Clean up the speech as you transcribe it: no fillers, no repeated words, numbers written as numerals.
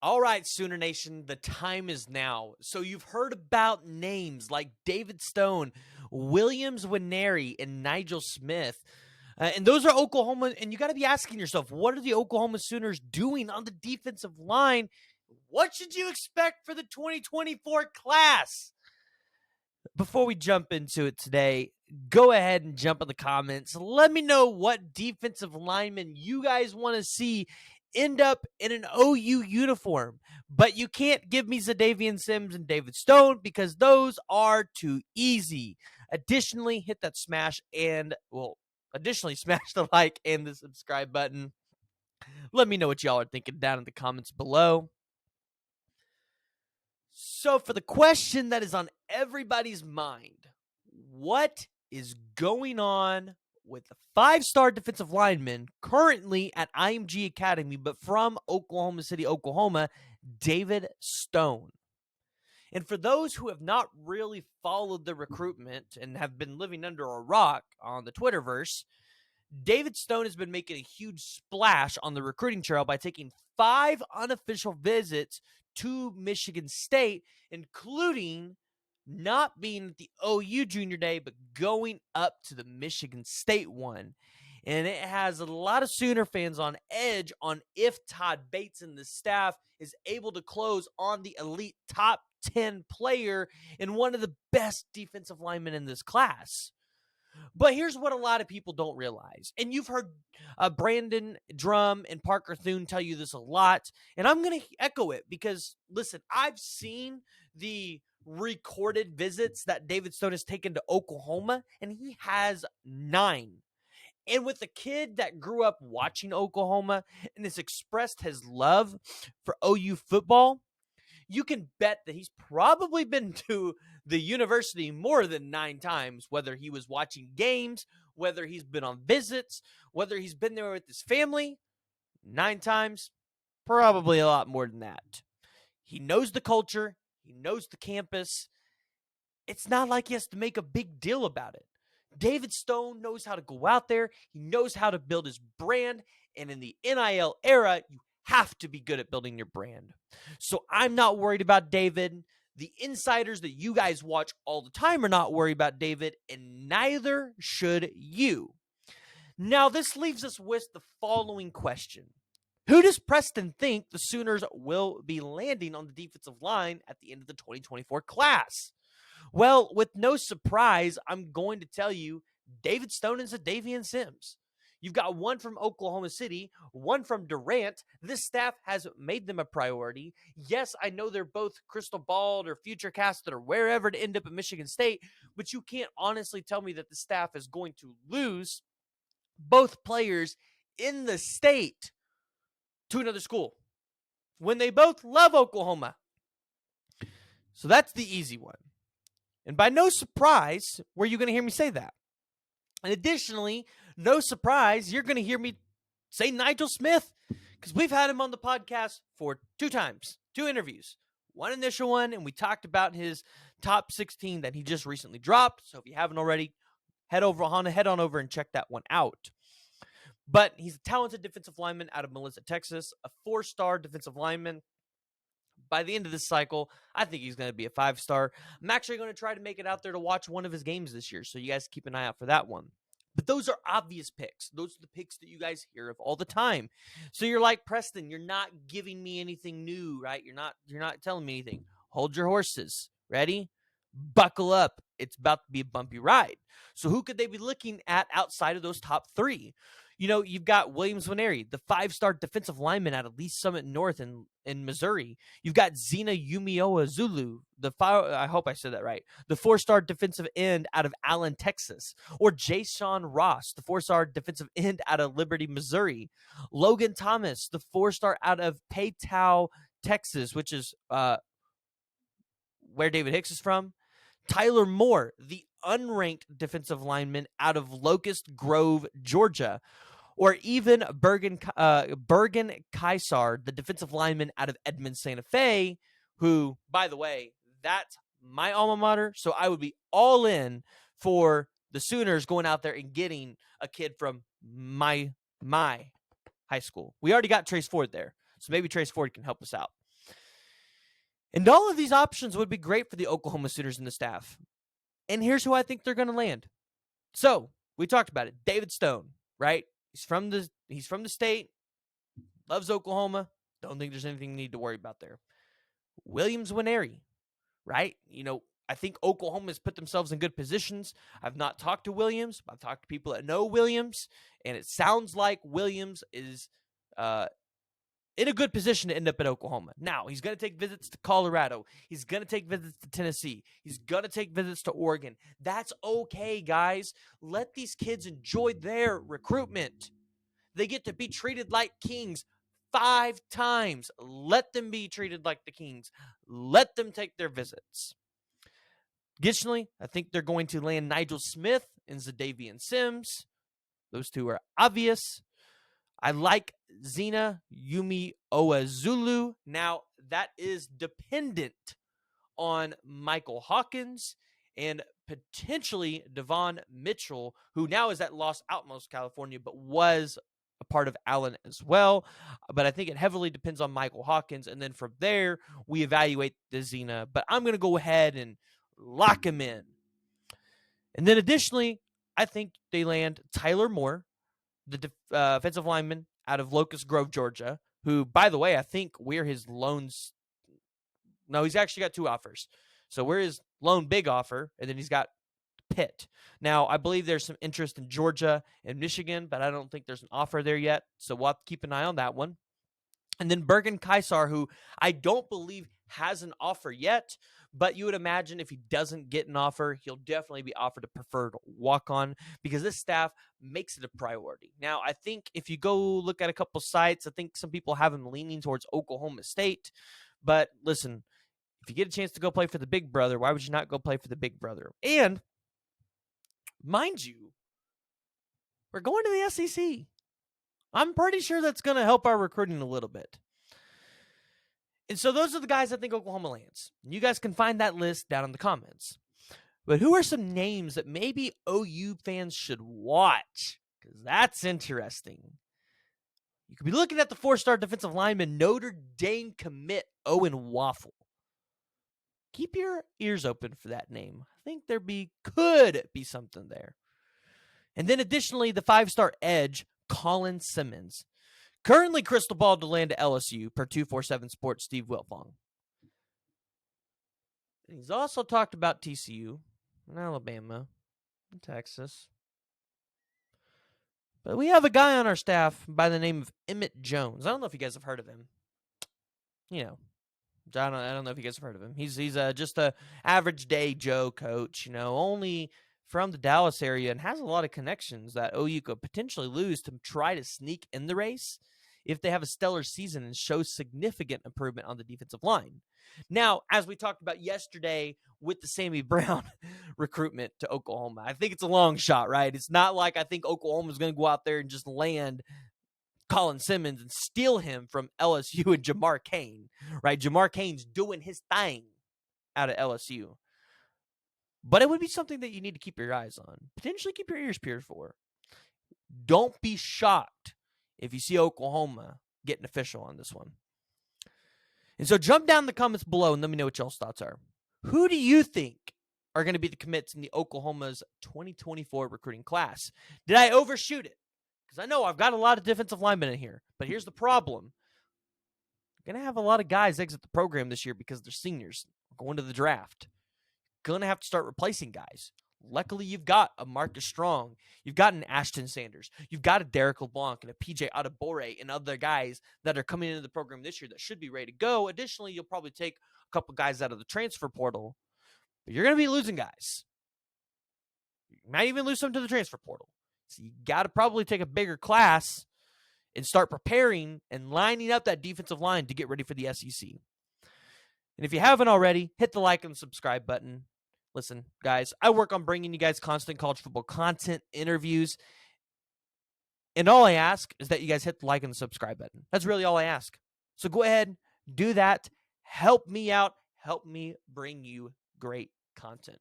All right, Sooner Nation, the time is now. So you've heard about names like David Stone, Williams Nwaneri, and Nigel Smith. And those are Oklahoma. And you got to be asking yourself, what are the Oklahoma Sooners doing on the defensive line? What should you expect for the 2024 class? Before we jump into it today, go ahead and jump in the comments. Let me know what defensive lineman you guys want to see end up in an OU uniform. But you can't give me Za'Davian Sims and David Stone because those are too easy. Additionally, hit that smash the like and the subscribe button. Let me know what y'all are thinking down in the comments below. So for the question that is on everybody's mind, what is going on with the 5-star defensive lineman currently at IMG Academy, but from Oklahoma City, Oklahoma, David Stone? And for those who have not really followed the recruitment and have been living under a rock on the Twitterverse, David Stone has been making a huge splash on the recruiting trail by taking 5 unofficial visits to Michigan State, including not being at the OU Junior Day, but going up to the Michigan State one. And it has a lot of Sooner fans on edge on if Todd Bates and the staff is able to close on the elite top 10 player and one of the best defensive linemen in this class. But here's what a lot of people don't realize. And you've heard Brandon Drum and Parker Thune tell you this a lot. And I'm going to echo it because, listen, I've seen the recorded visits that David Stone has taken to Oklahoma, and he has 9. And with a kid that grew up watching Oklahoma and has expressed his love for OU football, you can bet that he's probably been to the university more than 9 times, whether he was watching games, whether he's been on visits, whether he's been there with his family. 9 times, probably a lot more than that. He knows the culture. He knows the campus. It's not like he has to make a big deal about it. David Stone knows how to go out there. He knows how to build his brand. And in the NIL era, you have to be good at building your brand. So I'm not worried about David. The insiders that you guys watch all the time are not worried about David, and neither should you. Now, this leaves us with the following question. Who does Preston think the Sooners will be landing on the defensive line at the end of the 2024 class? Well, with no surprise, I'm going to tell you David Stone and Za'Davian Sims. You've got one from Oklahoma City, one from Durant. This staff has made them a priority. Yes, I know they're both crystal balled or future casted or wherever to end up at Michigan State, but you can't honestly tell me that the staff is going to lose both players in the state to another school when they both love Oklahoma. So that's the easy one. And by no surprise, where are you going to hear me say that? And additionally, no surprise, you're going to hear me say Nigel Smith, because we've had him on the podcast for 2 times, 2 interviews. One initial one, and we talked about his top 16 that he just recently dropped. So if you haven't already, head on over and check that one out. But he's a talented defensive lineman out of Melissa, Texas, a 4-star defensive lineman. By the end of this cycle, I think he's going to be a 5-star. I'm actually going to try to make it out there to watch one of his games this year, so you guys keep an eye out for that one. But those are obvious picks. Those are the picks that you guys hear of all the time. So you're like, Preston, you're not giving me anything new, right? You're not telling me anything. Hold your horses. Ready? Buckle up. It's about to be a bumpy ride. So who could they be looking at outside of those top 3? You know, you've got Williams Nwaneri, the 5-star defensive lineman out of Lee Summit North in Missouri. You've got Zina Umeozulu, I hope I said that right, the 4-star defensive end out of Allen, Texas. Or Jason Ross, the 4-star defensive end out of Liberty, Missouri. Logan Thomas, the 4-star out of Paytow, Texas, which is where David Hicks is from. Tyler Moore, the unranked defensive lineman out of Locust Grove, Georgia. Or even Bergin Kysar, the defensive lineman out of Edmond, Santa Fe, who, by the way, that's my alma mater, so I would be all in for the Sooners going out there and getting a kid from my high school. We already got Trace Ford there, so maybe Trace Ford can help us out. And all of these options would be great for the Oklahoma Sooners and the staff. And here's who I think they're going to land. So we talked about it. David Stone, right? He's from the state, loves Oklahoma. Don't think there's anything you need to worry about there. Williams Nwaneri, right? I think Oklahoma has put themselves in good positions. I've not talked to Williams. I've talked to people that know Williams, and it sounds like Williams is in a good position to end up at Oklahoma. Now, he's going to take visits to Colorado. He's going to take visits to Tennessee. He's going to take visits to Oregon. That's okay, guys. Let these kids enjoy their recruitment. They get to be treated like kings 5 times. Let them be treated like the kings. Let them take their visits. Additionally, I think they're going to land Nigel Smith and Zadavian Sims. Those two are obvious. I like Zina Umeozulu. Now, that is dependent on Michael Hawkins and potentially Devon Mitchell, who now is at Los Alamos, California, but was a part of Allen as well. But I think it heavily depends on Michael Hawkins. And then from there, we evaluate the Zina. But I'm going to go ahead and lock him in. And then additionally, I think they land Tyler Moore, the offensive lineman out of Locust Grove, Georgia, who, by the way, I think we're his loans. No, he's actually got 2 offers. So we're his lone big offer, and then he's got Pitt. Now, I believe there's some interest in Georgia and Michigan, but I don't think there's an offer there yet. So we'll have to keep an eye on that one. And then Bergin Kysar, who I don't believe has an offer yet, but you would imagine if he doesn't get an offer, he'll definitely be offered a preferred walk-on because this staff makes it a priority. Now, I think if you go look at a couple sites, I think some people have him leaning towards Oklahoma State. But listen, if you get a chance to go play for the big brother, why would you not go play for the big brother? And mind you, we're going to the SEC. I'm pretty sure that's going to help our recruiting a little bit. And so those are the guys I think Oklahoma lands. You guys can find that list down in the comments. But who are some names that maybe OU fans should watch? Because that's interesting. You could be looking at the 4-star defensive lineman Notre Dame commit Owen Waffle. Keep your ears open for that name. I think could be something there. And then additionally, the 5-star edge Colin Simmons. Currently crystal ball to land to LSU per 247 Sports Steve Wilfong. And he's also talked about TCU and Alabama and Texas. But we have a guy on our staff by the name of Emmett Jones. I don't know if you guys have heard of him. I don't know if you guys have heard of him. He's just a average day Joe coach, only from the Dallas area and has a lot of connections that OU could potentially lose to try to sneak in the race if they have a stellar season and show significant improvement on the defensive line. Now, as we talked about yesterday with the Sammy Brown recruitment to Oklahoma, I think it's a long shot, right? It's not like I think Oklahoma's going to go out there and just land Colin Simmons and steal him from LSU and Jamar Cain, right? Jamar Cain's doing his thing out of LSU. But it would be something that you need to keep your eyes on. Potentially keep your ears peeled for. Don't be shocked if you see Oklahoma getting official on this one. And so jump down in the comments below and let me know what y'all's thoughts are. Who do you think are going to be the commits in the Oklahoma's 2024 recruiting class? Did I overshoot it? Because I know I've got a lot of defensive linemen in here. But here's the problem. You're going to have a lot of guys exit the program this year because they're seniors going to the draft. Going to have to start replacing guys. Luckily, you've got a Marcus Strong. You've got an Ashton Sanders. You've got a Derek LeBlanc and a PJ Adebore and other guys that are coming into the program this year that should be ready to go. Additionally, you'll probably take a couple guys out of the transfer portal. But you're going to be losing guys. You might even lose some to the transfer portal. So you got to probably take a bigger class and start preparing and lining up that defensive line to get ready for the SEC. And if you haven't already, hit the like and subscribe button. Listen, guys, I work on bringing you guys constant college football content, interviews, and all I ask is that you guys hit the like and the subscribe button. That's really all I ask. So go ahead, do that. Help me out. Help me bring you great content.